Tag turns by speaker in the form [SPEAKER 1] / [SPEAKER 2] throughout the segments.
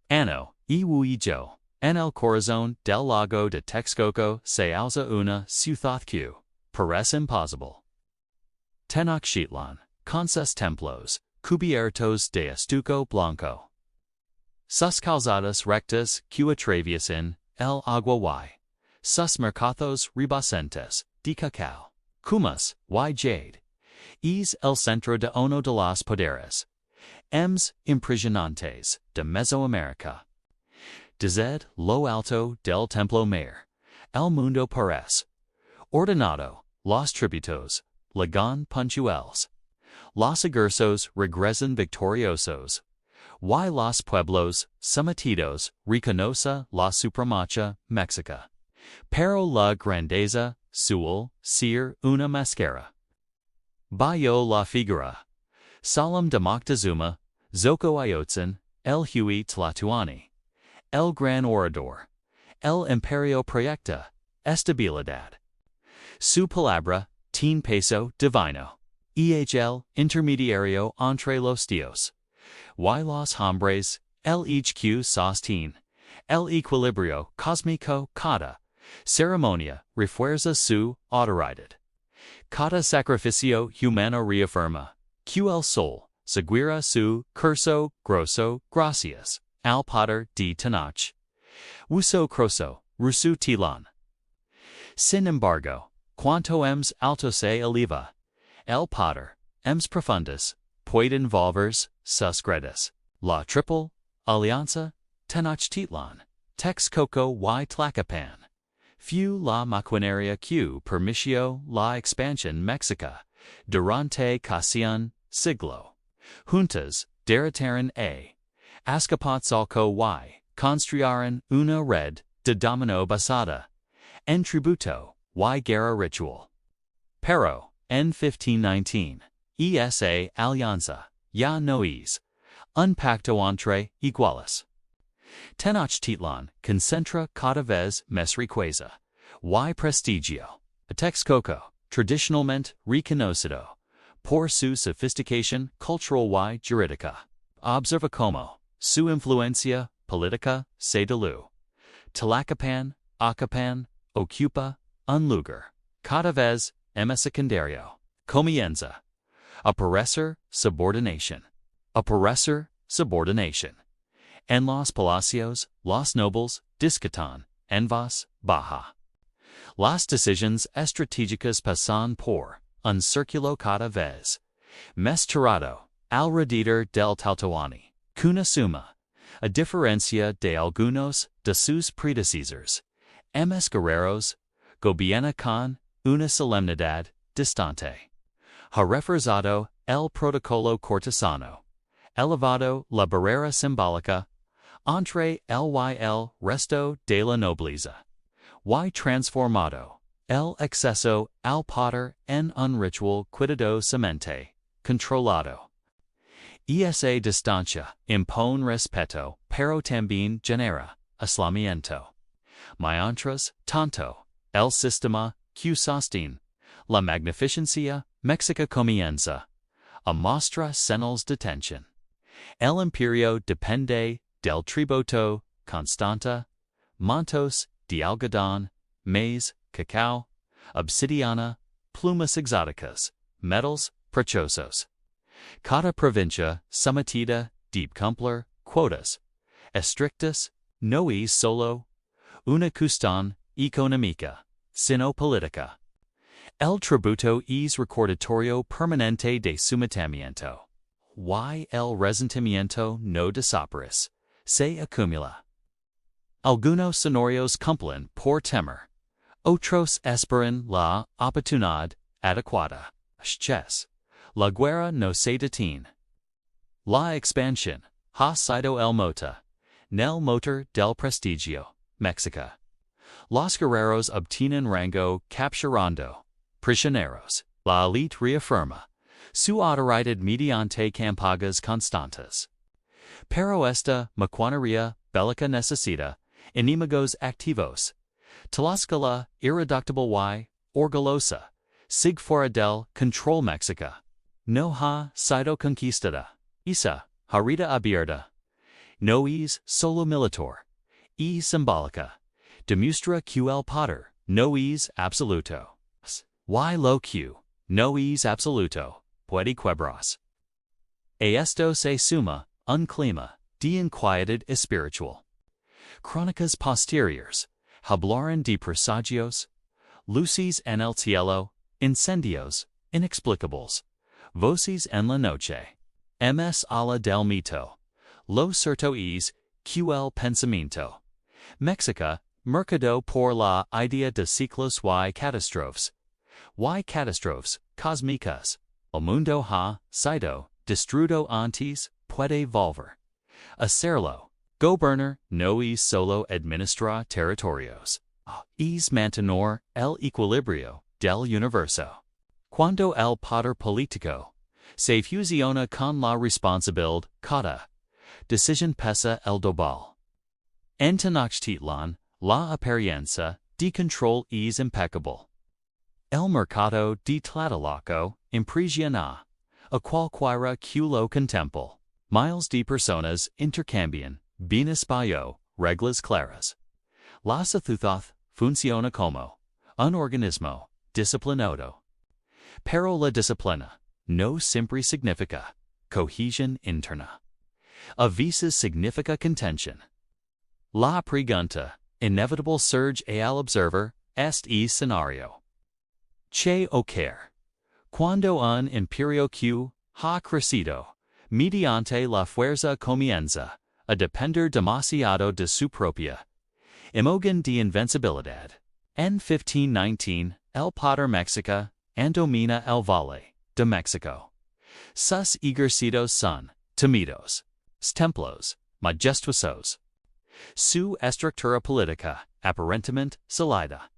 [SPEAKER 1] Ano, iwuijo, en el corazón del lago de Texcoco se alza una ciudad que parece imposible. Tenochtitlan, con sus templos, cubiertos de estuco blanco. Sus calzadas rectas que atraviesan el agua y sus mercados rebosantes de cacao, cumas y jade. Es el centro de uno de los poderes impresionantes de Mesoamérica. Desde lo alto del templo mayor, el mundo parece ordenado, los tributos llegan puntuales, los egresos regresan victoriosos, y los pueblos sometidos reconoce la supremacía Mexica. Pero la grandeza suele ser una máscara. Bajo la figura solemn de Moctezuma, Xocoyotzin, el huey tlatoani, el gran orador, el imperio proyecta estabilidad. Su palabra, tin peso divino, el intermediario entre los dios, y los hombres, el HQ sostén, el equilibrio cósmico cada ceremonia refuerza su autoridad. Cada sacrificio humano reafirma que el sol seguirá su curso grosso gracias al poder de Tenoch. Uso croso, rusu tilan. Sin embargo, cuanto alto se eleva, el poder profundos pueden volverse sus gredas. La Triple Alianza, Tenochtitlan, Texcoco y Tlacopan. Fue la maquinaria que permitió la expansión Mexica durante casi un siglo. Juntas derrotaron a Azcapotzalco y construyeron una red de dominó basada en tributo y guerra ritual. Pero, en 1519, esa alianza ya no es un pacto entre iguales. Tenochtitlan concentra cada vez más riqueza y prestigio. A Texcoco, tradicionalmente reconocido por su sofisticación cultural y jurídica, observa cómo su influencia política se diluye. Tlacopan ocupa un lugar cada vez más secundario. Comienza a parecer subordinación. En los palacios, los nobles discutan en voz baja. Las decisiones estratégicas pasan por un círculo cada vez más tirado alrededor del tlatoani, cuna suma, a diferencia de algunos de sus predecesores, guerreros, gobierna con una solemnidad distante. Ha reforzado el protocolo cortesano, elevado la barrera simbólica entre él y el resto de la nobleza, y transformado el exceso al poder en un ritual cuidadosamente controlado. Esa distancia impone respeto, pero también genera aislamiento. Mientras tanto, el sistema que sostiene la magnificencia Mexica comienza a mostrar señales de tensión. El imperio depende del tributo constante, mantos de algodón, maíz, cacao, obsidiana, plumas exóticas, metals preciosos. Cada provincia sometida de cumplir quotas estrictas no es solo una cuestión económica, sino política. El tributo es recordatorio permanente de sometimiento, y el resentimiento no desaparece, se acumula. Algunos señoríos cumplen por temor, otros esperan la oportunidad adecuada. La guerra no se detiene. La expansión ha sido el motor del prestigio, Mexica. Los guerreros obtienen rango capturando prisioneros. La élite reafirma su autoridad mediante campañas constantes. Pero esta maquinaria bélica necesita enemigos activos. Tlaxcala irreductible y orgullosa, sig fuera del control Mexica. No ha sido conquistada. Esa herida abierta nois solo militor, e symbolica, demustra ql pater, nois absoluto, y lo q, nois absoluto, puede quebras. Esto se suma, un clima, de inquietud espiritual. Crónicas posteriores, hablaron de presagios, luces en el cielo, incendios, inexplicables, voces en la noche, ms a la del mito, lo cierto es, ql pensamiento, Mexica, mercado por la idea de ciclos y catástrofes cósmicas, el mundo ha sido destruido antes, puede volver a serlo. Gobernar no es solo administrar territorios, es mantener el equilibrio del universo. Cuando el poder político se fusiona con la responsabilidad, cada decisión pesa el doble. En Tenochtitlan, la apariencia de control es impeccable. El mercado de Tlatelolco impresiona a cualquiera que lo contemple. Miles de personas intercambian, bien espacio, reglas claras. La sociedad funciona como un organismo disciplinado. Pero la disciplina no siempre significa cohesión interna. A veces significa contención. La pregunta inevitable surge al observer este escenario. ¿Qué ocurre cuando un imperio que ha crecido mediante la fuerza comienza a depender demasiado de su propia imagen de invencibilidad? En 1519, el poder Mexica domina el Valle de México. Sus ejércitos son temidos, templos majestuosos. Su estructura política aparentemente sólida.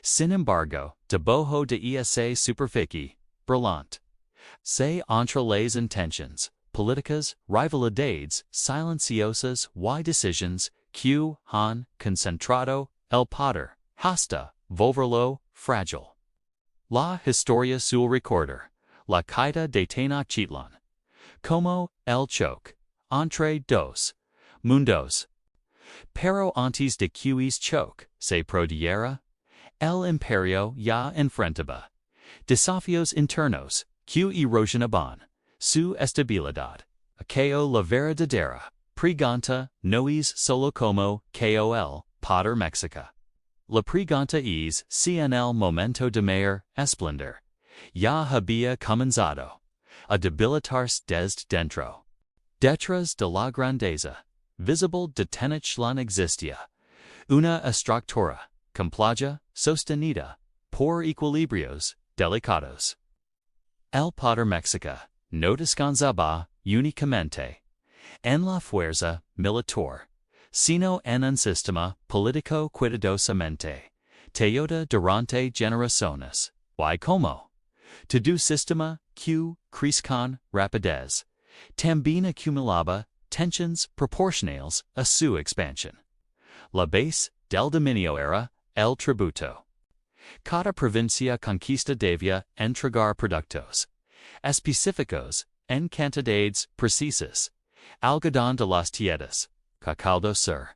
[SPEAKER 1] Sin embargo, debajo de esa superficie brillante se entre las intenciones políticas, rivalidades silenciosas y decisiones que han concentrado el poder hasta volverlo frágil. La historia suele recordar la caída de Tenochtitlan como el choque entre dos mundos. Pero antes de que ese choque se produjera, el imperio ya enfrentaba desafíos internos que erosionaban su estabilidad. Aquello la verdadera pregunta no es solo como el poder Mexica. La pregunta es si en el momento de mayor esplendor ya había comenzado a debilitarse desde dentro. Detrás de la grandeza visible de Tenochtitlan existía una estructura compleja sostenida por equilibrios delicados. El poder Mexica no descansaba únicamente en la fuerza militar, sino en un sistema político cuidadosamente tallado durante generaciones. Y como todo sistema que crece con rapidez, también acumulaba tensiones proporcionales a su expansión. La base del dominio era el tributo. Cada provincia conquista debía entregar productos específicos en cantidades precisas, algodón de las tierras, cacao do sur,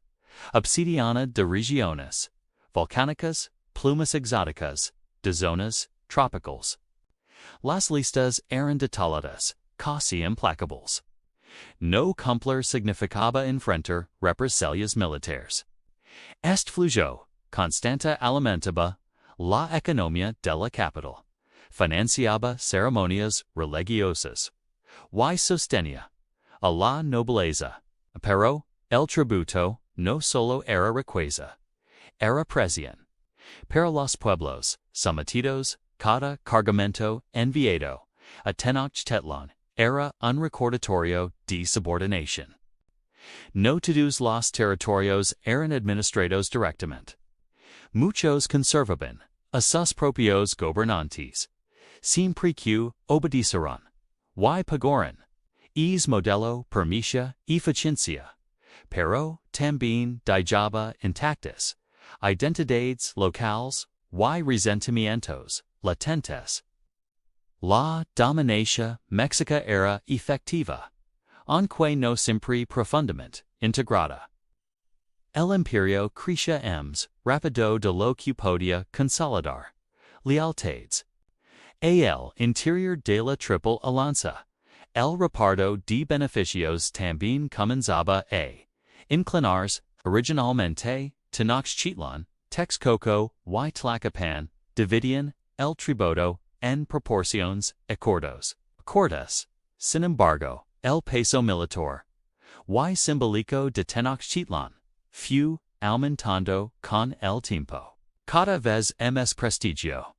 [SPEAKER 1] obsidiana de regiones volcánicas, plumas exóticas, de zonas tropicales. Las listas eran detalladas, casi implacables. No cumplir significaba enfrentar represalias militares. Este flujo constante alimentaba la economía de la capital, financiaba ceremonias religiosas, y sostenía a la nobleza. Pero el tributo no solo era riqueza, era presión. Para los pueblos sometidos, cada cargamento enviado a Tenochtitlan era un recordatorio de subordinación. No todos los territorios eran administrados directamente. Muchos conservaban a sus propios gobernantes, siempre que obedecieron y pagaron. Es modelo permitía eficiencia, pero también dejaba intactas identidades locales y resentimientos latentes. La dominación mexica era efectiva, aunque no siempre profundamente integrata. El Imperio Crecia ems, rapido de lo que podía consolidar, lealtades. Al interior de la Triple Alianza, el reparto de beneficios también comenzaba a inclinarse originalmente. Tenochtitlan, Texcoco y Tlacopan, dividían el tributo en proporciones acordos. Sin embargo, el peso militar y simbólico de Tenochtitlan fue aumentando con el tiempo. Cada vez más prestigio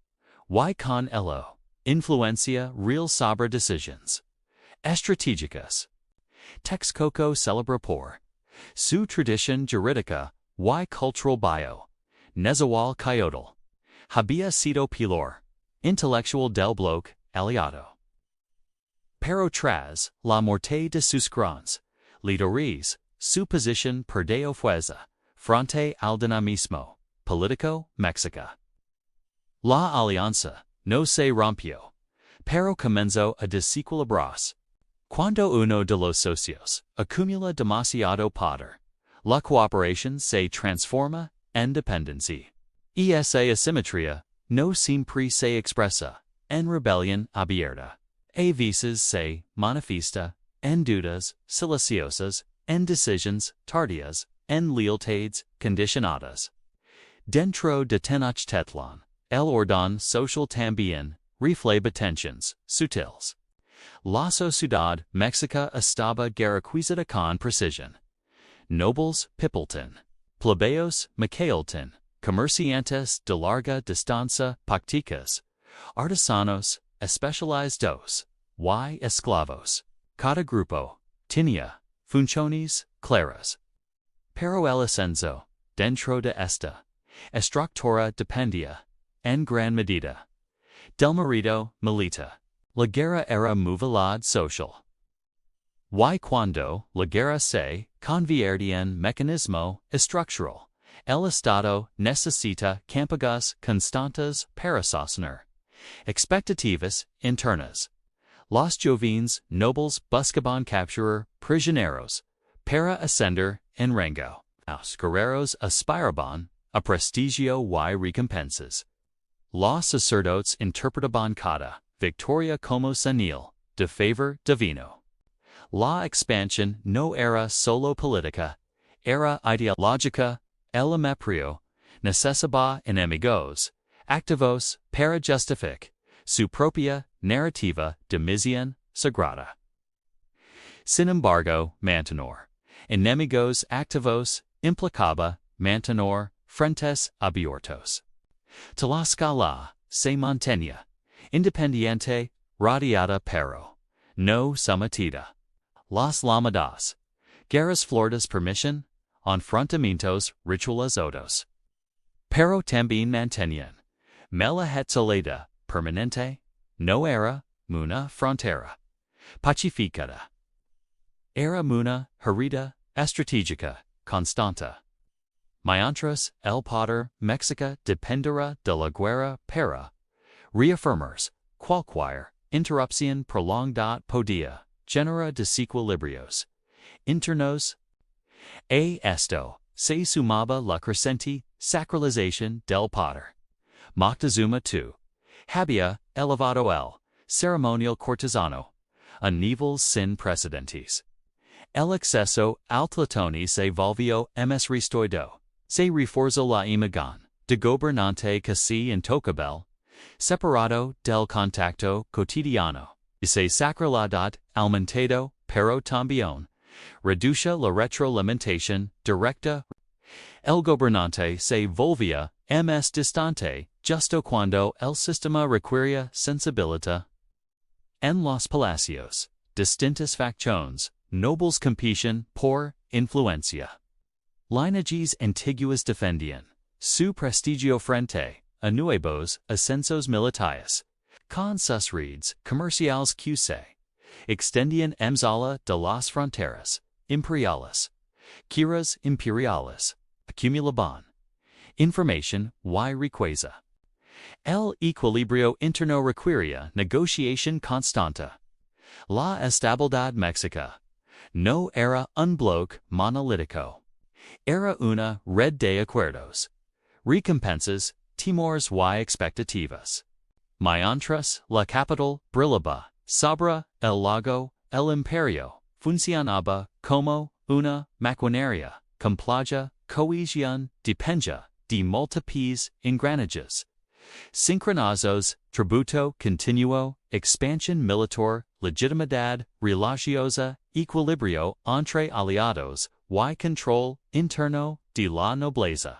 [SPEAKER 1] y con ello influencia real sobre decisiones estratégicas. Texcoco celebra por su tradición jurídica y cultural bio, Nezahual Coyotl, había sido pilar intelectual del bloque aliado. Pero tras la muerte de sus grandes líderes, su posición perdió fuerza frente al dinamismo político mexica. La alianza no se rompió, pero comenzó a desequilibrarse. Cuando uno de los socios acumula demasiado poder, la cooperación se transforma en dependencia. Y esa asimetría no siempre se expresa en rebelión abierta. A veces se manifiesta en dudas silenciosas, en decisiones tardías, en lealtades condicionadas. Dentro de Tenochtitlan, el orden social también refleja tensiones sutiles. La sociedad mexica estaba requisita con precisión. Nobles pipiltan, plebeyos maquiltan, comerciantes de larga distancia prácticas, artesanos especializados y esclavos. Cada grupo tenía funciones claras. Pero el ascenso dentro de esta estructura dependía, en gran medida, del mérito militar. La guerra era movilidad social. Y cuando la guerra se convierte en mecanismo estructural, el Estado necesita campañas constantes para sostener expectativas internas. Los jóvenes nobles buscaban capturar prisioneros para ascender en rango. Los guerreros aspiraban a prestigio y recompensas. Los sacerdotes interpretaban cada victoria como señal de favor divino. La expansión no era solo política, era ideológica. El imperio necesitaba enemigos activos para justificar su propia narrativa de misión sagrada. Sin embargo, mantener enemigos activos implicaba mantener frentes abiertos. Tlaxcala se mantenía independiente, rodeada pero no sometida. Las llamadas guerras floridas permisión enfrentamientos ritualizados. Pero también mantenían melahetzeleda permanente, no era una frontera pacificada. Era una herida estratégica constante. Mientras el poder Mexica dependerá de la guerra para reafirmarse, cualquier interrupción prolongada podía generar desequilibrios internos. A esto se sumaba la creciente sacralización del poder. Moctezuma II había elevado el ceremonial cortesano a niveles sin precedentes. El acceso al tlatoani se volvió más restoido. Se reforzó la imagen de gobernante casi intocable, separado del contacto cotidiano. Y se sacralidad aumentado, pero también reduce la retroalimentación directa. El gobernante se volvía más distante justo cuando el sistema requería sensibilidad. En los palacios, distintas facciones nobles competían por influencia. Linajes antiguos defendían su prestigio frente a nuevos ascensos militares. Con sus redes comerciales que se extendían más allá de las fronteras imperiales, quiras imperiales acumulaban información y riqueza. El equilibrio interno requería negociación constante. La estabilidad mexica No era un bloque monolítico. Era una red de acuerdos. Recompensas, temores y expectativas. Mientras la capital brillaba sobre el lago, el imperio funcionaba como una maquinaria compleja cohesión dependía de múltiples engranajes sincronizados, tributo continuo, expansión militar, legitimidad religiosa, equilibrio entre aliados, y control interno de la nobleza.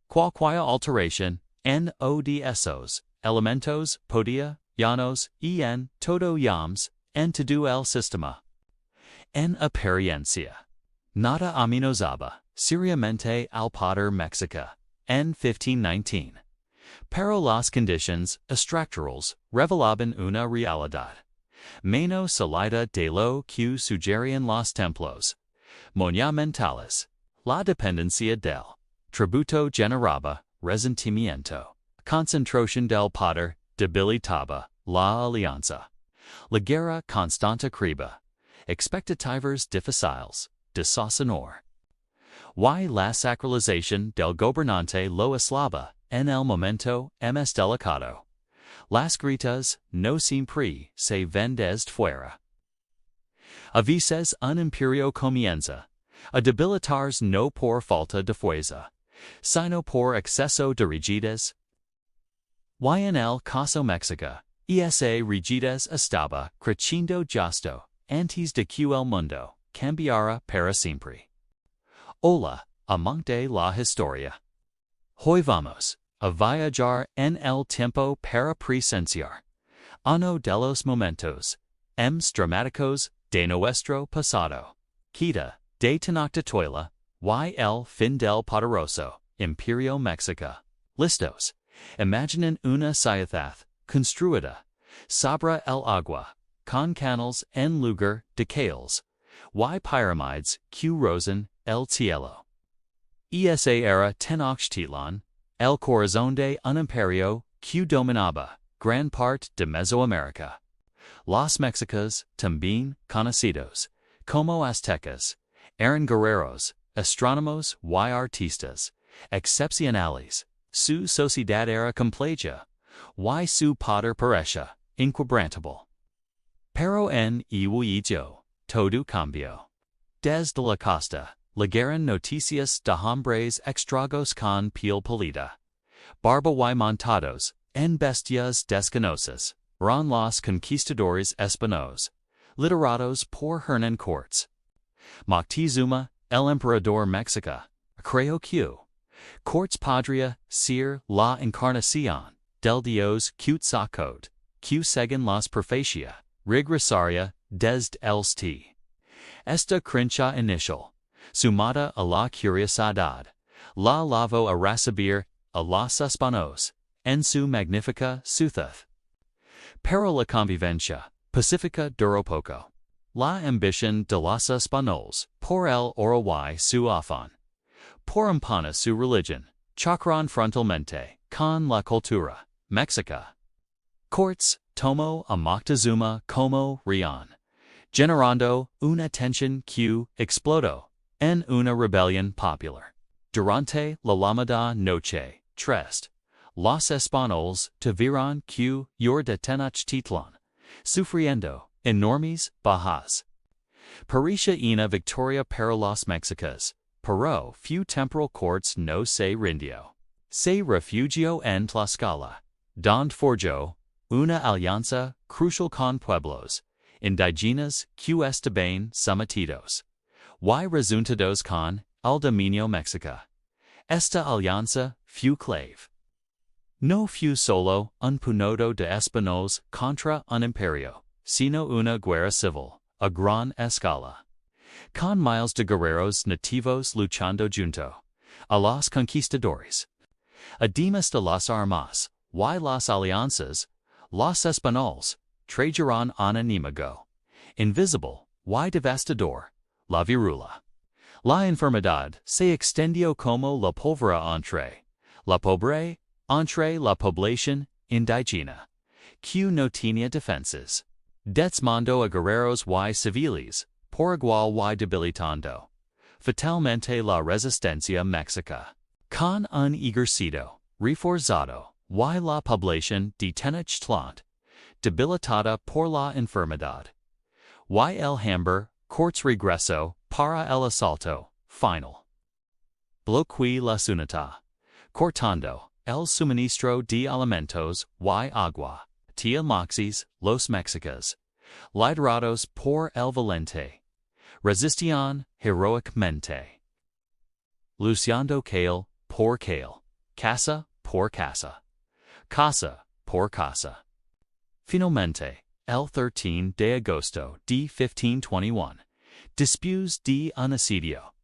[SPEAKER 1] Cualquier alteración en o de esos elementos podía, llanos y en todo llams, en todo el sistema. En apariencia, nada amenazaba seriamente al poder Mexica en 1519. Pero las condiciones estructurales revelaban una realidad menos sólida de lo que sugerían los templos monumentales. La dependencia del tributo generaba resentimiento. Concentración del poder debilitaba la alianza. La guerra constante criba expectativas difíciles de sostener. Y la sacralización del gobernante lo aislaba en el momento más delicado. Las gritas no siempre se ven desde fuera. A veces un imperio comienza a debilitarse no por falta de fuerza, sino por exceso de rigidez. Y en el caso Mexica, esa rigidez estaba creciendo justo antes de que el mundo cambiara para siempre. Hola, amante la historia. Hoy vamos a viajar en el tiempo para presenciar uno de los momentos dramáticos de nuestro pasado, caída de Tenochtitlan y el fin del poderoso Imperio Mexica. ¿Listos? Imaginen una ciudad construida sobre el agua, con canales en lugar de calles, y pirámides que rozan el cielo. Esa era Tenochtitlan, el corazón de un imperio que dominaba gran parte de Mesoamérica. Los mexicas, también conocidos como aztecas, eran guerreros, astrónomos y artistas excepcionales. Su sociedad era compleja, y su poder parecía inquebrantable. Pero en el hueyo, todo cambió. Desde la costa, llegaron noticias de hombres extranjeros con piel pálida, barba y montados en bestias desconocidas. Eran los conquistadores españoles, liderados por Hernán Cortés. Moctezuma, el emperador Mexica, creyó que Cortés podría ser la encarnación del dios Quetzalcóatl, que según las profecías regresaría desde el este. Esta creencia inicial, sumada a la curiosidad, la llevó a recibir a los españoles en su magnífica ciudad. Pero la convivencia pacífica duró poco. La ambición de los españoles por el oro y su afán por imponer su religión chocaron frontalmente con la cultura mexica. Cortés tomó a Moctezuma como rehén, generando una tensión que explotó en una rebelión popular. Durante la llamada Noche Triste, los españoles tuvieron que huir de Tenochtitlan, sufriendo enormes bajas. Parecía una victoria para los mexicas, pero few temporal Cortés no se rindió. Se refugió en Tlaxcala, donde forjó una alianza crucial con pueblos indígenas que estaban sometidos y resultados con el dominio mexica. Esta alianza fue clave. No fue solo un puñado de españoles contra un imperio, sino una guerra civil a gran escala, con miles de guerreros nativos luchando junto a los conquistadores. Además de las armas y las alianzas, los españoles trajeron un enemigo invisible y devastador, la viruela. La enfermedad se extendió como la pólvora entre la población indígena, que no tenía defensas, desmando a guerreros y civiles, por igual y debilitando fatalmente la resistencia mexica. Con un ejercicio reforzado y la población de Tenochtitlan, debilitada por la enfermedad, y el hambre, Cortés regresó para el asalto final. Bloquea la ciudad, cortando el suministro de alimentos y agua, tia moxis, los mexicas, liderados por el valente, resistían heroicamente, luciendo calle por calle, casa por casa, casa por casa. Finalmente, el 13 de agosto de 1521, después de un asedio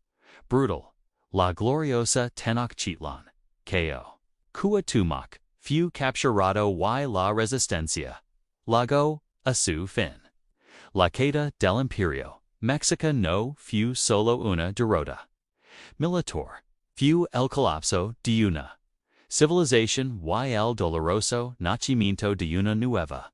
[SPEAKER 1] brutal, la gloriosa Tenochtitlan, cayó. Cuauhtémoc fue capturado y la resistencia llegó a su fin. La caída del Imperio Mexica no fue solo una derrota militar, fue el colapso de una civilización y el doloroso nacimiento de una nueva,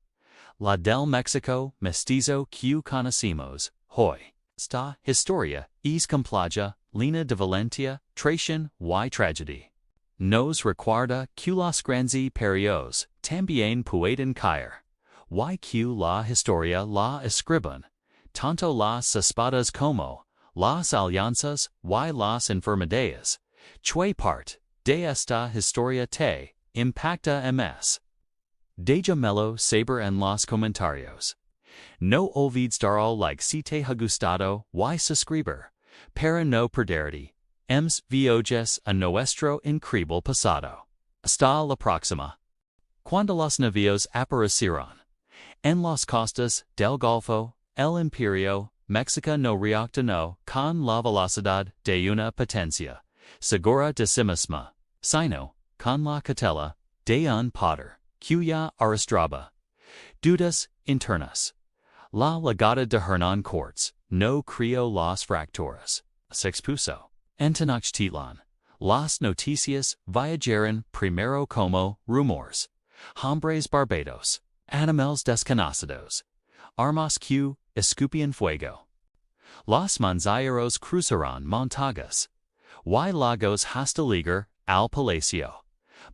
[SPEAKER 1] la del México mestizo que conocemos hoy. Esta historia es compleja, llena de violencia, traición y tragedia. Nos recuerda que los grandes imperios también pueden caer, y que la historia la escriben tanto las espadas como las alianzas y las enfermedades. Chue parte de esta historia te impacta ms. Déjamelo saber en los comentarios. No olvides darle like si te ha gustado y suscribir para no perderte viajes a nuestro increíble pasado. Hasta la próxima. Cuando los navíos aparecieron en las costas del Golfo, el Imperio Mexica no reaccionó con la velocidad de una potencia segura de sí misma, sino con la cautela de un poder que ya arrastraba dudas internas. La llegada de Hernán Cortés no creó las fracturas. Se expuso en Tenochtitlan. Las noticias viajaron primero como rumores, hombres barbados, animales desconocidos, armas que escupían fuego. Los mensajeros cruzaron montañas y lagos hasta llegar al palacio.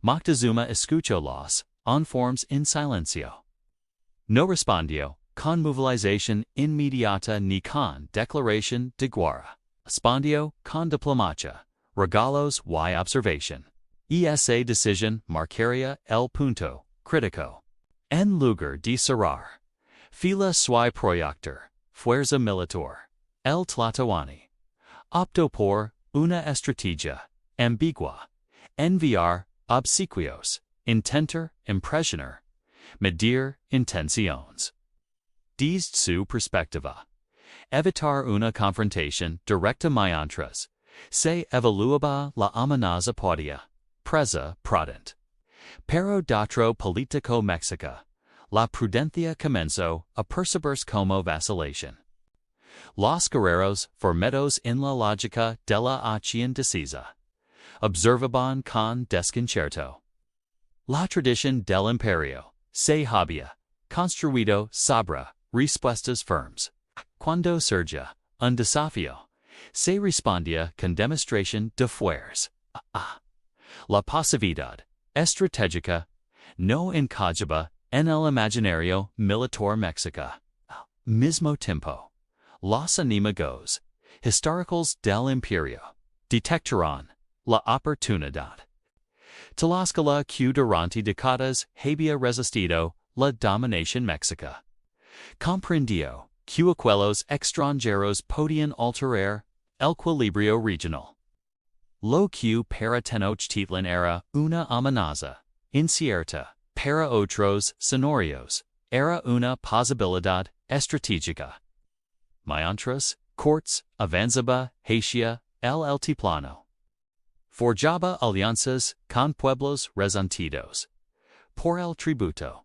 [SPEAKER 1] Moctezuma escuchó los informes en silencio. No respondió con movilización inmediata ni con declaración de guerra. Respondió con diplomacia, regalos y observación. Esa decisión marcaría el punto crítico. En lugar de cerrar fila su proyector, fuerza militar, el tlatoani optó por una estrategia ambigua, enviar obsequios, intentar impresionar, medir intenciones. Desde su perspectiva, evitar una confrontación directa mientras se evaluaba la amenaza podía presa prudente. Pero dentro político Mexica, la prudencia comenzó a percibirse como vacilación. Los guerreros formados en la lógica de la acción decisa observaban con desconcierto. La tradición del imperio se había construido sobre respuestas firmes. Cuando surgía un desafío, se respondía con demostración de fuerzas. La pasividad estratégica no encajaba en el imaginario militar mexica. Al mismo tiempo, los enemigos históricos del imperio detectaron la oportunidad. Tlaxcala que durante décadas había resistido la dominación mexica comprendió que aquellos extranjeros podían alterar el equilibrio regional. Lo que para Tenochtitlan era una amenaza incierta, para otros señoríos era una posibilidad estratégica. Mientras Cortés avanzaba hacia el altiplano, forjaba alianzas con pueblos resentidos por el tributo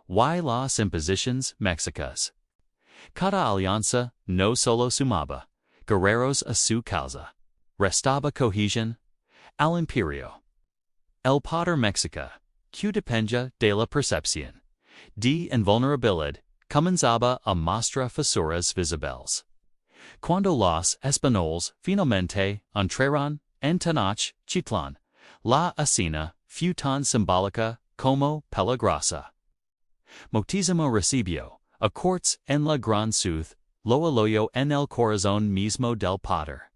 [SPEAKER 1] y las imposiciones mexicas. Cada alianza no solo sumaba guerreros a su causa, restaba cohesión al imperio. El poder mexica, que dependía de la percepción de invulnerabilidad, comenzaba a mostrar fisuras visibles. Cuando los españoles finalmente entraron en Tenochtitlan, la escena fue tan simbólica como peligrosa. Muchísimo recibió a cortes en la gran ciudad, lo aloyó en el corazón mismo del poder.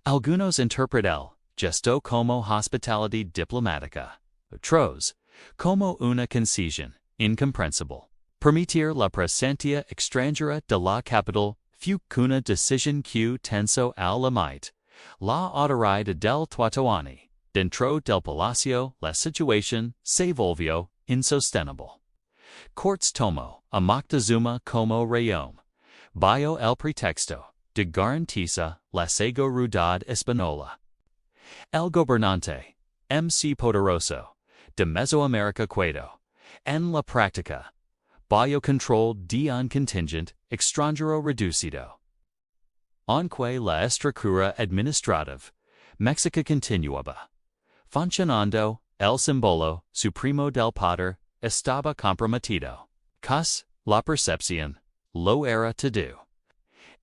[SPEAKER 1] Algunos interpretan el gesto como hospitalidad diplomática, otros como una concesión incomprensible. Permitir la presencia extranjera de la capital fue una decisión que tensó al límite la autoridad del tlatoani. Dentro del palacio la situación se volvió insostenible. Cortes tomó a Moctezuma como reyón, bajo el pretexto de garantizar la seguridad española. El gobernante, MC poderoso, de Mesoamérica quedó, en la práctica, bajo control de un contingente extranjero reducido. Aunque la estructura administrativa México continuaba funcionando, el símbolo supremo del poder estaba comprometido. Cus, la percepción, lo era todo.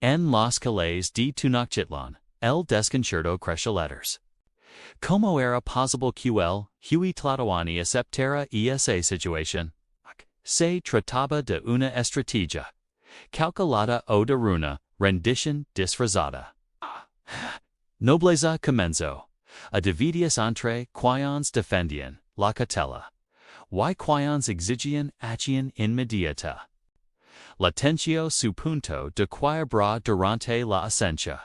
[SPEAKER 1] En las calles de Tenochtitlan, el desconcierto creció letters. ¿Cómo era posible que el huey tlatoani aceptara esa situación? Se trataba de una estrategia calculada o de una rendición disfrazada. Nobleza comenzó a dividirse entre quienes defendían la cautela y quienes exigían acción inmediata. La tensió su punto de quiebra durante la ausencia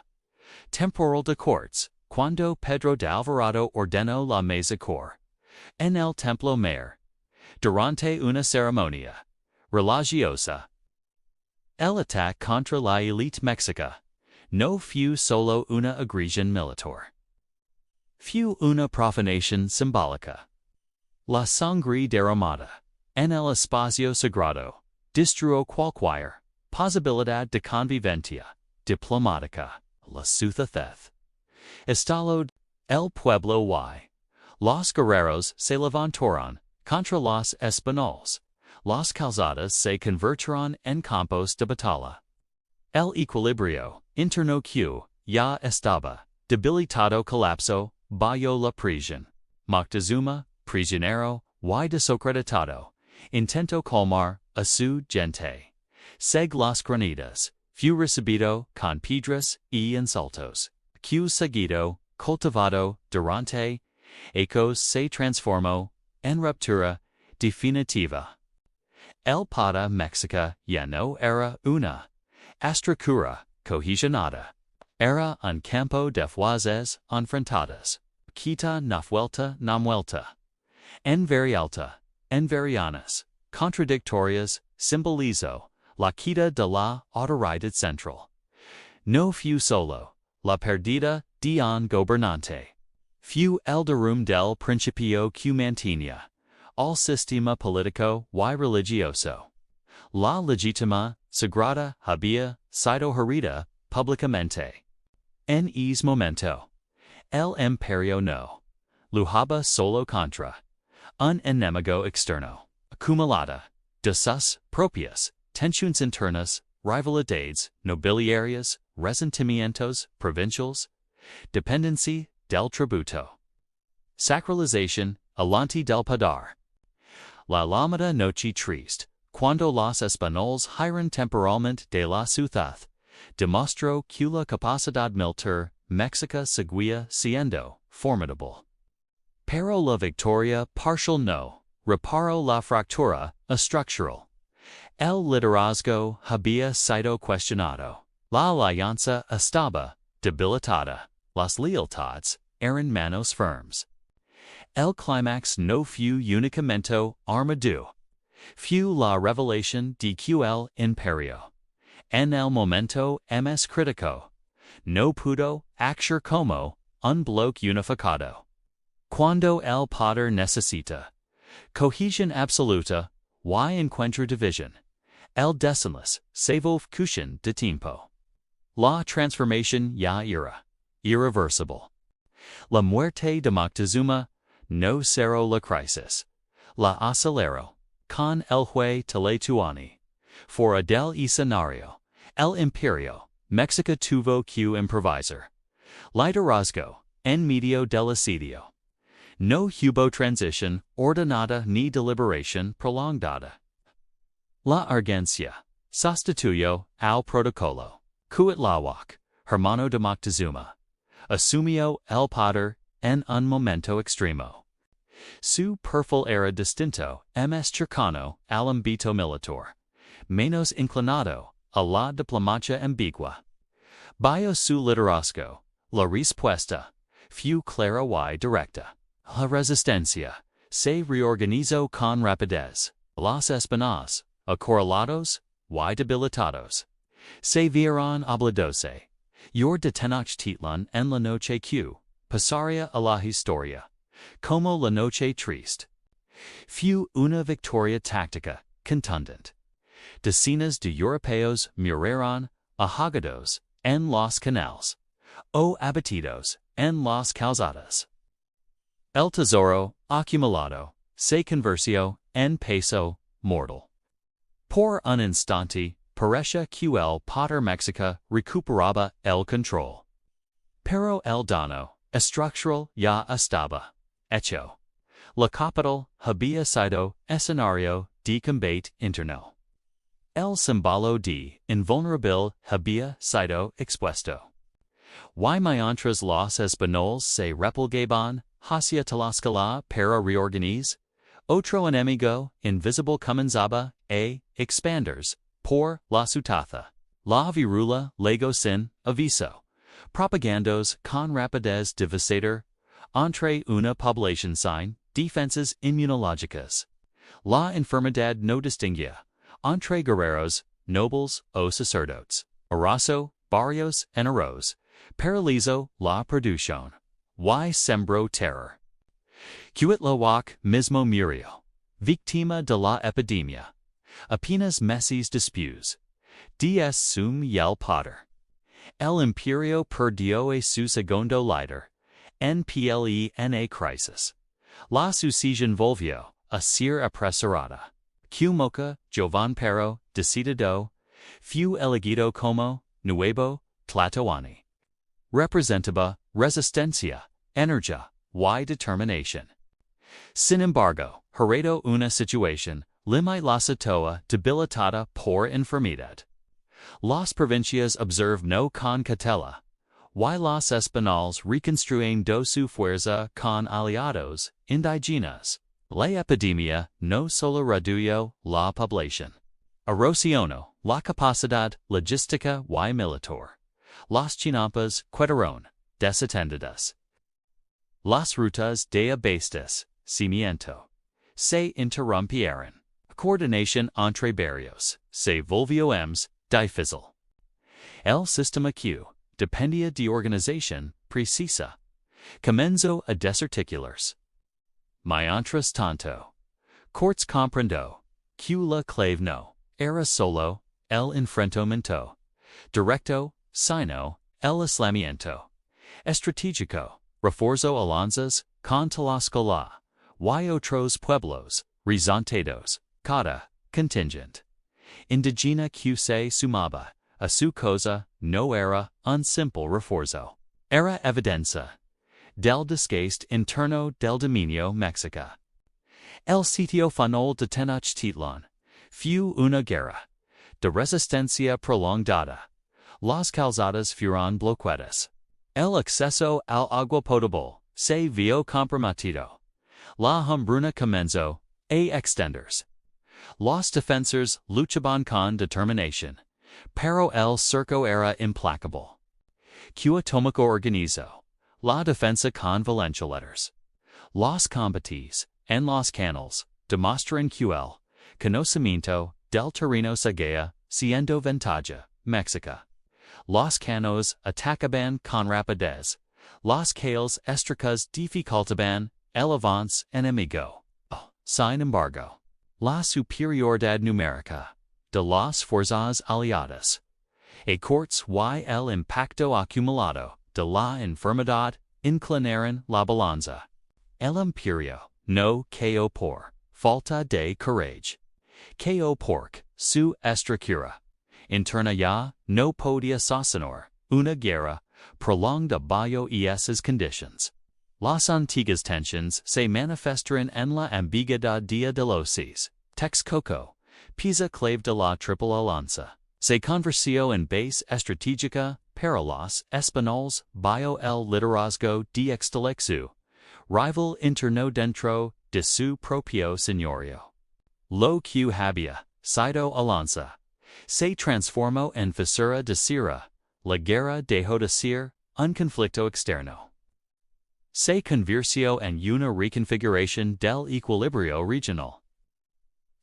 [SPEAKER 1] temporal de cortes, cuando Pedro de Alvarado ordenó la mesa cor en el Templo Mayor durante una ceremonia religiosa. El ataque contra la élite mexica no fue solo una agresión militar. Fue una profanación simbólica. La sangre derramada en el espacio sagrado destruyó cualquier posibilidad de convivencia diplomática. La ciudad estalló. El pueblo y los guerreros se levantaron contra los españoles. Las calzadas se convirtieron en campos de batalla. El equilibrio interno que ya estaba debilitado colapsó bajo la presión. Moctezuma, prisionero y desacreditado, intentó calmar a su gente. Seg las granidas, fue recibido con piedras y insultos. Que seguido, cultivado durante ecos se transformó en ruptura definitiva. El Pada Mexica ya no era una estructura cohesionada. Era un campo de fuerzas enfrentadas. Quita na vuelta. En varianas, contradictorias, simbolizó la quita de la autoridad central. No fue solo la pérdida de un gobernante. Fue el derrumbe del principio que mantenía al sistema político y religioso. La legítima sagrada había sido herida públicamente. En ese momento, el imperio no luchaba solo contra un enemigo externo, acumulada de sus propias tensiones internas, rivalidades nobiliarias, resentimientos provinciales, dependencia del tributo, sacralización alante del poder. La llamada noche triste, cuando los españoles huyeron temporalmente de la ciudad, demostró que la capacidad militar México seguía siendo formidable. Pero la victoria parcial no reparó la fractura estructural. El liderazgo había sido cuestionado. La alianza estaba debilitada. Las lealtades eran manos firmes. El clímax no fue únicamente armado. Fue la revelación de que el imperio, en el momento más crítico, no pudo actuar como un bloque unificado. Cuando el poder necesita cohesión absoluta y encuentra división, el desenlace se vuelve cuestión de tiempo. La transformación ya era irreversible. La muerte de Moctezuma no cerró la crisis. La aceleró con el huey tlatoani. Fuera del escenario, el imperio Mexica tuvo que improvisar. Liderazgo, en medio del asedio. No hubo transición ordenada ni deliberación prolongada. La urgencia sustituyó al protocolo. Cuitláhuac, hermano de Moctezuma, asumió el poder en un momento extremo. Su perfil era distinto, más cercano al ámbito militar, menos inclinado a la diplomacia ambigua. Bajo su liderazgo, la respuesta fue clara y directa. La resistencia se reorganizó con rapidez. Los españoles, acorralados y debilitados, se vieron obligados huir de Tenochtitlan en la noche que pasaría a la historia como la noche triste. Fue una victoria táctica contundente. Decenas de europeos murieron ahogados en los canales o abatidos en las calzadas. El tesoro acumulado se convirtió en peso mortal. Por un instante, parecía que el poder Mexica recuperaba el control. Pero el daño estructural ya estaba hecho. La capital había sido escenario de combate interno. El símbolo de invulnerabilidad había sido expuesto. Y mientras los españoles se replegaban hacia Tlaxcala para reorganizar, otro enemigo invisible comenzaba a expandirse por la ciudad. La virula llegó sin aviso, propagándose con rapidez devastadora entre una población sin defensas inmunológicas. La enfermedad no distinguía entre guerreros, nobles o sacerdotes. Arrasó barrios enteros, paralizó la producción y sembró terror. Cuitláhuac mismo murió, víctima de la epidemia, apenas meses después de su el poder. El imperio perdió a su segundo líder, en plena crisis. La sucesión volvió a ser apresurada. Moca Jovan Pero, decidido, fue elegido como nuevo tlatoani. Representaba resistencia, energía y determinación. Sin embargo, heredó una situación limítrofe toda debilitada por enfermedad. Las provincias observed no con cautela, y los españoles reconstruyendo su fuerza con aliados indígenas. La epidemia no solo redujo la población, erosionó la capacidad logística y militar. Las chinampas quedaron desatendidas. Las rutas de abastecimiento se interrumpieron. Coordinación entre barrios se volvió más difícil. El sistema que dependía de organización precisa comenzó a desarticularse. Mientras tanto, Cortés comprendió que la clave no era solo el enfrentamiento directo, sino el aislamiento estratégico. Reforzó alianzas con Tlaxcala y otros pueblos resentidos. Cada contingente indígena que se sumaba a su causa no era un simple refuerzo. Era evidencia del desgaste interno del dominio Mexica. El sitio final de Tenochtitlan fue una guerra de resistencia prolongada. Las calzadas fueron bloqueadas. El acceso al agua potable se vio comprometido. La hambruna comenzó a extenderse. Los defensores luchaban con determinación, pero el cerco era implacable. Cuauhtémoc organizó la defensa con violentas. Los combates en los canales demuestran que el conocimiento del terreno seguía siendo ventaja Mexica. Los canos atacaban con rapidez. Los calles estricas dificultaban el avance enemigo. Sin embargo, la superioridad numérica de las fuerzas aliadas, a Cortés y el impacto acumulado de la enfermedad inclinaron la balanza. El imperio no cayó por falta de courage, cayó por su estructura interna ya no podía sostener una guerra prolongada bajo esas conditions. Las antiguas tensions se manifestaron en la ambigüedad de los Texcoco, Pisa clave de la Triple Alianza, se convirtió en base estratégica para los españoles bajo el liderazgo de Extelexu, rival interno dentro de su propio señorío. Lo que había sido alianza se transformó en fisura de cera, la guerra dejó de ser un conflicto externo. Se convirtió en una reconfiguración del equilibrio regional.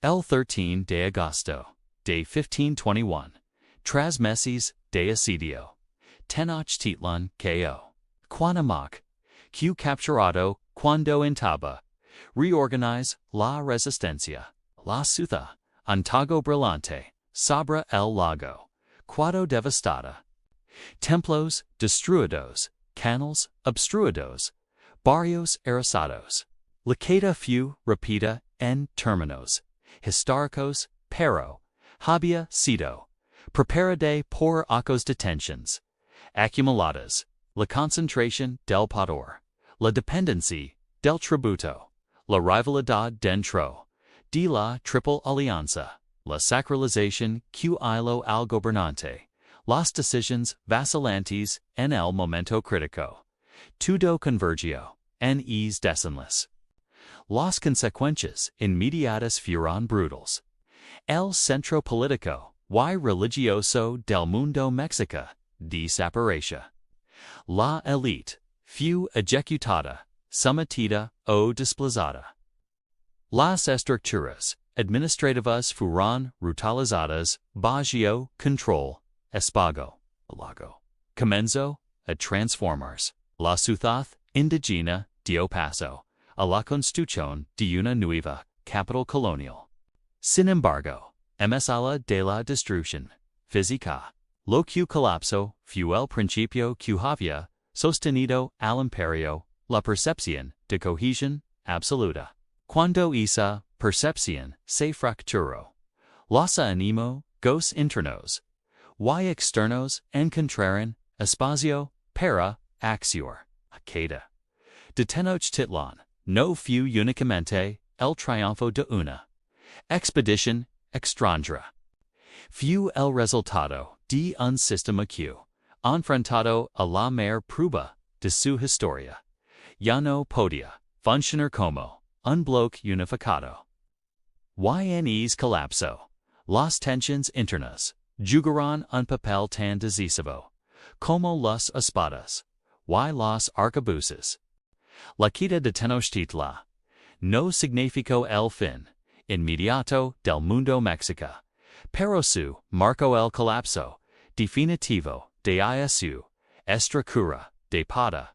[SPEAKER 1] El 13 de agosto de 1521, tras meses de asedio, Tenochtitlan cayó. Cuauhtémoc, que capturado cuando intaba reorganiza la resistencia, la ciudad, Antago brillante, sobre el lago, quedó devastada. Templos destruidos, canals obstruidos, barrios arrasados. La caída fue rápida en términos históricos, pero había sido preparada por aquellas detenciones acumuladas, la concentración del poder, la dependencia del tributo, la rivalidad dentro de la Triple Alianza, la sacralización que hilo al gobernante, las decisiones vacilantes en el momento crítico. Todo convergió en es decenas. Las consecuencias inmediatas fueron brutales. El centro político y religioso del mundo mexica desapareció. La élite fue ejecutada, sometida o desplazada. Las estructuras administrativas fueron brutalizadas bajo control espago. Comenzó a transformarse. La ciudad indígena dio paso a la constitución de una nueva capital colonial. Sin embargo, en sala de la destrucción física, lo que colapsó fue el principio que había sostenido al imperio, la percepción de cohesión absoluta. Cuando esa percepción se fracturó, los ánimos internos y externos encontraron espacio para actuar. Caída de Tenochtitlan no fue únicamente el triunfo de una expedición extranjera. Fue el resultado de un sistema que, enfrentado a la mayor prueba de su historia, ya no podía funcionar como un bloque unificado. Y en ese colapso, las tensiones internas jugaron un papel tan decisivo como las espadas y los arcabuces. La caída de Tenochtitlan no significó el fin inmediato del mundo mexica, pero su marcó el colapso definitivo de su estructura de poder.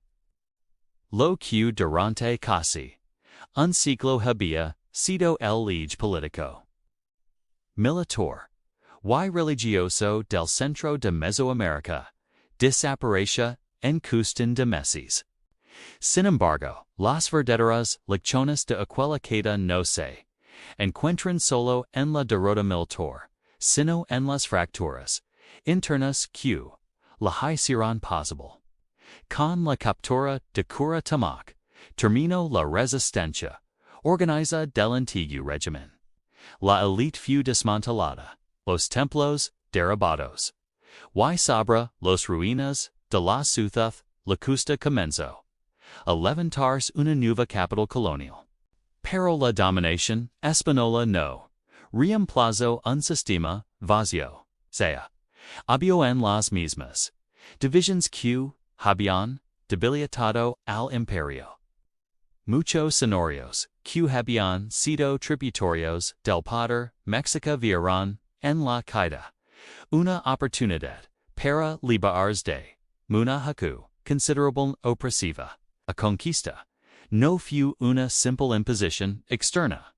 [SPEAKER 1] Lo que durante casi un siglo había sido el eje político, militar y religioso del centro de Mesoamérica desapareció en cuestión de meses. Sin embargo, las verdaderas lecciones de aquella caída no se encuentran solo en la derrota militar, sino en las fracturas internas que la hicieron posible. Con la captura de Cuauhtémoc, terminó la resistencia organizada del antiguo régimen. La élite fue desmantelada, los templos derribados, y sobre las ruinas de la ciudad la costa comenzó a levantarse una nueva capital colonial. Pero la dominación española no reemplazó un sistema vacío, sea, había en las mismas divisiones que habían debilitado al imperio. Muchos señoríos que habían sido tributarios del poder México vieron en la caída una oportunidad para liberarse de una considerable opresiva. A conquista no fue una simple imposición externa,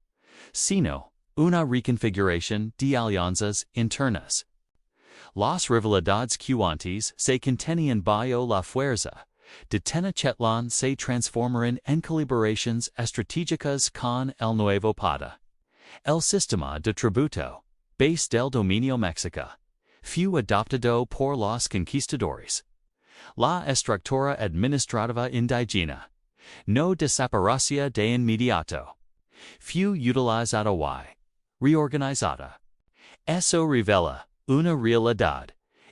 [SPEAKER 1] sino una reconfiguración de alianzas internas. Las rivalidades que antes se contenían bajo la fuerza de Tenochtitlan se transformaron en calibraciones estratégicas con el nuevo poder. El sistema de tributo, base del dominio mexica, few adoptado por los conquistadores. La estructura administrativa indigena no desaparecía de inmediato. Fue utilizada y reorganizada. Eso revela una realidad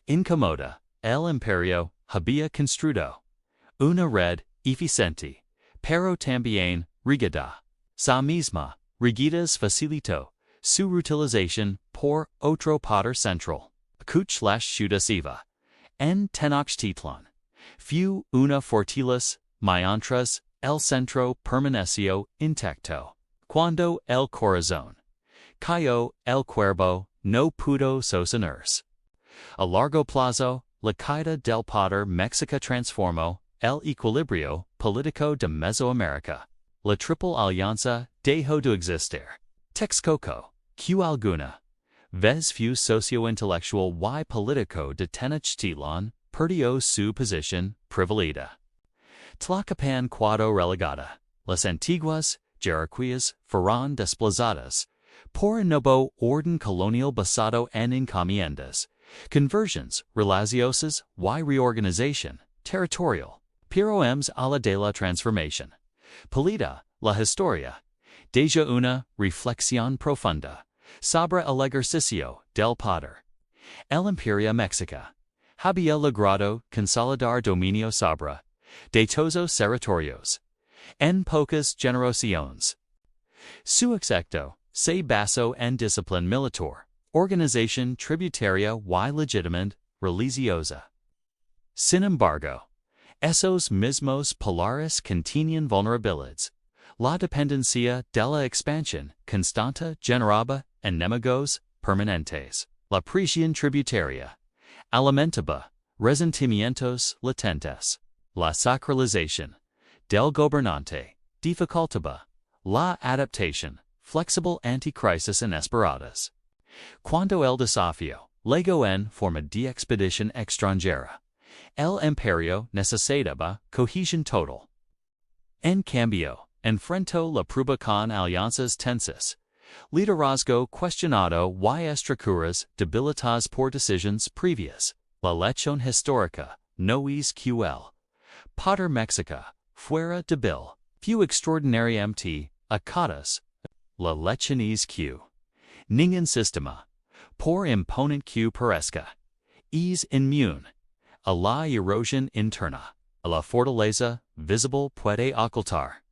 [SPEAKER 1] incómoda. El imperio había construido una red eficiente, pero también rígida. Sa misma rigidez facilitó su utilización por otro poder central, cuch/sucesiva. En Tenochtitlan, fue una fortaleza, mientras el centro permaneció intacto. Cuando el corazón cayó, el cuerpo no pudo sostenerse. A largo plazo, la caída del poder Mexica transformó el equilibrio político de Mesoamérica. La Triple Alianza dejó de existir. Texcoco, que alguna vez fue socio-intelectual y político de Tenochtitlan, perdió su posición privilegiada. Tlacopan quedó relegada. Las antiguas jerarquías fueron desplazadas por un nuevo orden colonial basado en encomiendas, conversions religiosas y reorganización territorial. Pero a la de la transformación política, la historia deja una reflexión profunda sobre el ejercicio del poder. El Imperio Mexica había logrado consolidar dominio sobre de todos los territorios en pocas generaciones. Su éxito se basó en disciplina militar, organización tributaria y legitimidad religiosa. Sin embargo, esos mismos pilares contenían vulnerabilidades. La dependencia de la expansión constante generaba enemigos permanentes. La presión tributaria alimentaba resentimientos latentes. La sacralización del gobernante dificultaba la adaptación flexible ante crisis inesperadas. Cuando el desafío llegó en forma de expedición extranjera, el imperio necesitaba cohesión total. En cambio, enfrentó la prueba con alianzas tensas, liderazgo cuestionado y estructuras debilitadas por decisiones previas. La lección histórica no es que el poder Mexica fuera débil, fue extraordinariamente eficaz. La lección es que ningún sistema, por imponente que parezca, es inmune a la erosión interna. La fortaleza visible puede ocultar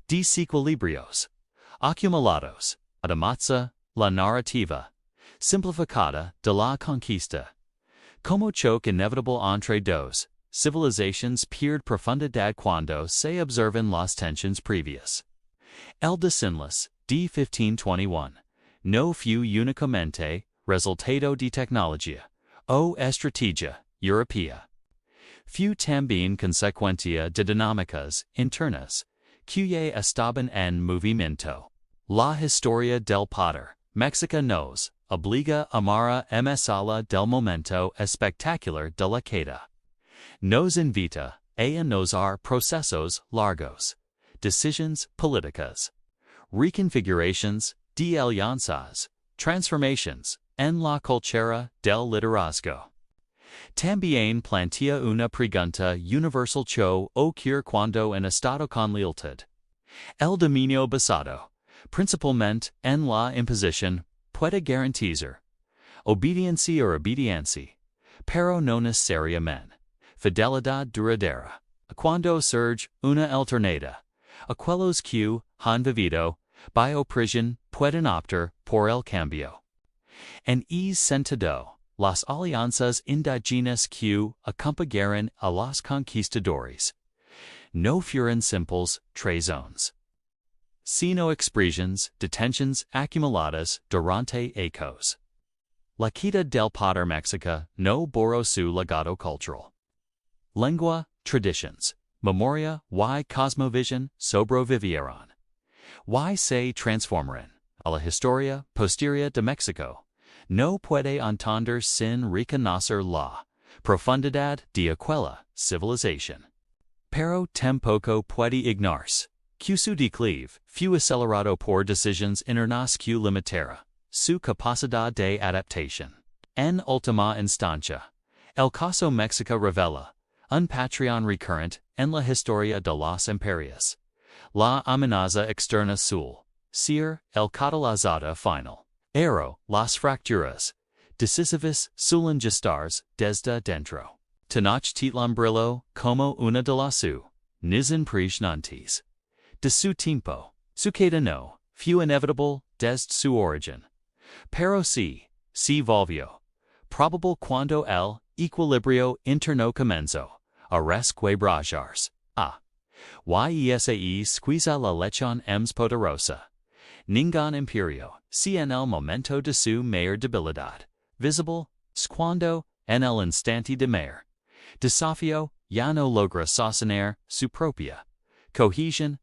[SPEAKER 1] desequilibrios acumulados. Además, la narrativa simplificada de la conquista, como choque inevitable entre dos civilizaciones, pierde profundidad cuando se observan las tensiones previas. El desenlace de 1521 no fue únicamente resultado de tecnología o estrategia europea. Fue también consecuencia de dinámicas internas que estaban en movimiento. La historia del poder Mexica nos obliga a amar a sala del momento espectacular de la caída. Nos invita a analizar procesos largos, decisiones políticas, reconfiguraciones de alianzas, transformaciones en la cultura del liderazgo. También plantea una pregunta universal que ocurre cuando en estado con lealtad. El dominio basado, principalmente en la imposición, puede garantizar obediencia o obediencia, pero no necesariamente fidelidad duradera. Cuando surge una alternativa, aquellos que han vivido bajo presión pueden optar por el cambio. En ese sentido, las alianzas indígenas que acompañaron a los conquistadores no fueron simples traiciones, sino expresiones de tensiones acumuladas durante años. La caída del poder Mexica no borró su legado cultural. Lengua, tradiciones, memoria y cosmovisión sobrevivieron. Y se transformaron. A la historia posterior de México no puede entender sin reconocer la profundidad de aquella civilización. Pero tampoco puede ignorarse que su declive fue acelerado por decisiones internas que limitaron su capacidad de adaptación. En última instancia, el caso Mexica revela, un patrón recurrente en la historia de los imperios. La amenaza externa suele ser el catalizador final. Las fracturas decisivas suelen gestarse desde dentro. Tenochtitlan brilló como una de las impresionantes de su tiempo. Su caída no fue inevitable desde su origen, pero sí se volvió probable cuando el equilibrio interno comenzó a resquebrajarse. Squeeza la lechon más poderosa. Ningún imperio, si en el momento de su mayor debilidad, visible, cuando, en el instante de mayor desafío, ya no logra sostener su propia cohesión,